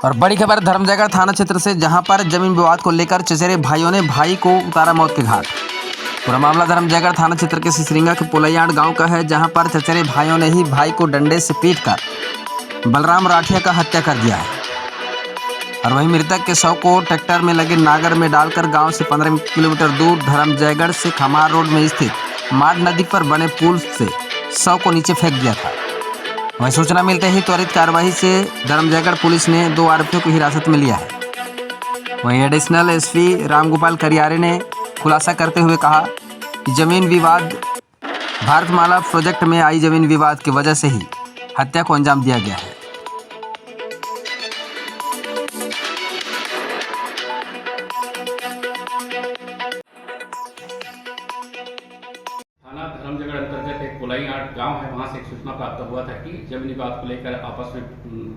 और बड़ी खबर धर्मजयगढ़ थाना क्षेत्र से, जहां पर जमीन विवाद को लेकर चचेरे भाइयों ने भाई को उतारा मौत के घाट। पूरा मामला धर्मजयगढ़ थाना क्षेत्र के सिसरिंगा के पोलैयाड गांव का है, जहां पर चचेरे भाइयों ने ही भाई को डंडे से पीटकर बलराम राठिया का हत्या कर दिया है। और वहीं मृतक के शव को ट्रैक्टर में लगे नागर में डालकर गांव से 15 किलोमीटर दूर धर्मजयगढ़ से खमार रोड में स्थित माड नदी पर बने पुल से शव को नीचे फेंक दिया था। वहीं सूचना मिलते ही त्वरित कार्रवाई से धर्मजयगढ़ पुलिस ने 2 आरोपियों को हिरासत में लिया है। वहीं एडिशनल एसपी रामगोपाल करियारे ने खुलासा करते हुए कहा कि जमीन विवाद भारतमाला प्रोजेक्ट में आई जमीन विवाद की वजह से ही हत्या को अंजाम दिया गया है। थाना धर्मजयगढ़ अंतर्गत एक पोलैयाड गांव है, वहां से एक सूचना प्राप्त हुआ था कि जमीन विवाद को लेकर आपस में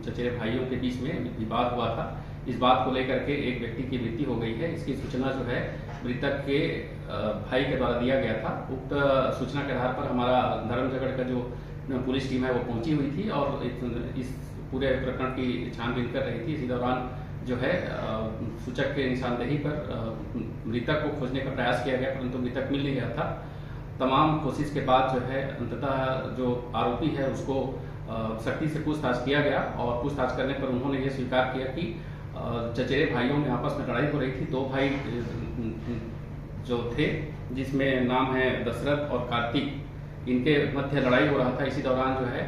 चचेरे भाइयों के बीच में विवाद हुआ था। इस बात को लेकर के एक व्यक्ति की मृत्यु हो गई है। इसकी सूचना जो है मृतक के भाई के द्वारा दिया गया था। उक्त सूचना के आधार पर हमारा धर्मजयगढ़ का जो पुलिस टीम है वो पहुंची हुई थी और इस पूरे प्रकरण की छानबीन कर रही थी। इसी दौरान जो है सूचक के निशानदेही पर मृतक को खोजने का प्रयास किया गया, परंतु मृतक मिल नहीं गया था। तमाम कोशिश के बाद जो है अंततः जो आरोपी है उसको सख्ती से पूछताछ किया गया और पूछताछ करने पर उन्होंने ये स्वीकार किया कि चचेरे भाइयों में आपस में लड़ाई हो रही थी। 2 भाई जो थे, जिसमें नाम है दशरथ और कार्तिक, इनके मध्य लड़ाई हो रहा था। इसी दौरान जो है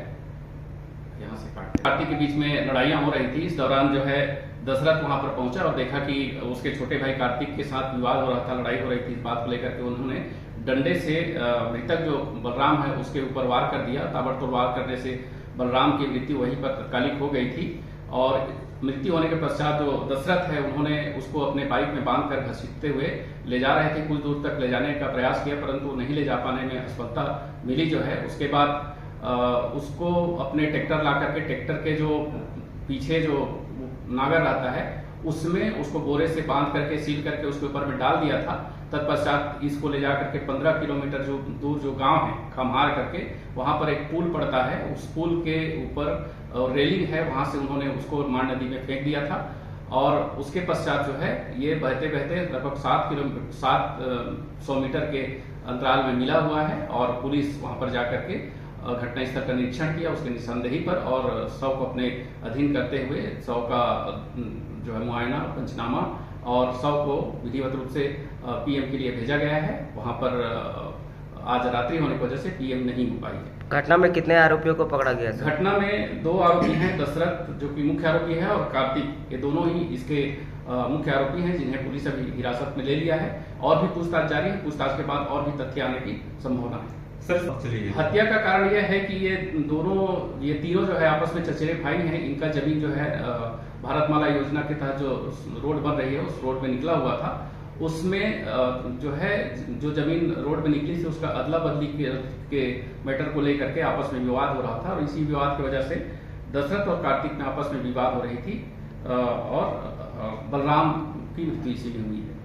यहाँ से कार्तिक के बीच में लड़ाइयाँ हो रही थी। इस दौरान जो है दशरथ वहां पर पहुंचा और देखा कि उसके छोटे भाई कार्तिक के साथ विवाद हो रहा था, लड़ाई हो रही थी। इस बात को लेकर के उन्होंने डंडे से मृतक जो बलराम है उसके ऊपर वार कर दिया। ताबड़तोड़ वार करने से बलराम की मृत्यु वहीं पर तात्कालिक हो गई थी और मृत्यु होने के पश्चात जो दशरथ है उन्होंने उसको अपने बाइक में बांधकर घसीटते हुए ले जा रहे थे। कुछ दूर तक ले जाने का प्रयास किया, परंतु नहीं ले जा पाने में असफलता मिली जो है। उसके बाद उसको अपने ट्रैक्टर ला करके ट्रैक्टर के जो पीछे जो नागर रहता है उसमें उसको बोरे से बांध करके सील करके उसके ऊपर में डाल दिया था। तत्पश्चात इसको ले जाकर के 15 किलोमीटर जो दूर जो गांव है खमार करके, वहां पर एक पुल पड़ता है, उस पुल के ऊपर रेलिंग है, वहां से उन्होंने उसको माड नदी में फेंक दिया था। और उसके पश्चात जो है ये बहते बहते लगभग 700 मीटर के अंतराल में मिला हुआ है और पुलिस वहां पर जाकर के घटनास्थल का निरीक्षण किया उसके निशानदेही पर और शव को अपने अधीन करते हुए शव का जो है मुआयना, पंचनामा और शव को विधिवत रूप से पीएम के लिए भेजा गया है। वहां पर आज रात्रि होने की वजह से पीएम नहीं हो पाई है। घटना में कितने आरोपियों को पकड़ा गया था? घटना में 2 आरोपी हैं, दशरथ जो कि मुख्य आरोपी है और कार्तिक, ये दोनों ही इसके मुख्य आरोपी हैं, जिन्हें पुलिस अभी हिरासत में ले लिया है और भी पूछताछ जारी है। पूछताछ के बाद और भी तथ्य आने की संभावना है। हत्या का कारण यह है कि ये तीनों जो है आपस में चचेरे भाई हैं। इनका जमीन जो है भारतमाला योजना के तहत जो रोड बन रही है उस रोड में निकला हुआ था। उसमें जो है जो जमीन रोड में निकली थी उसका अदला बदली के मैटर को लेकर के आपस में विवाद हो रहा था और इसी विवाद की वजह से दशरथ और कार्तिक में आपस में विवाद हो रही थी और बलराम की मृत्यु इसी में हुई है।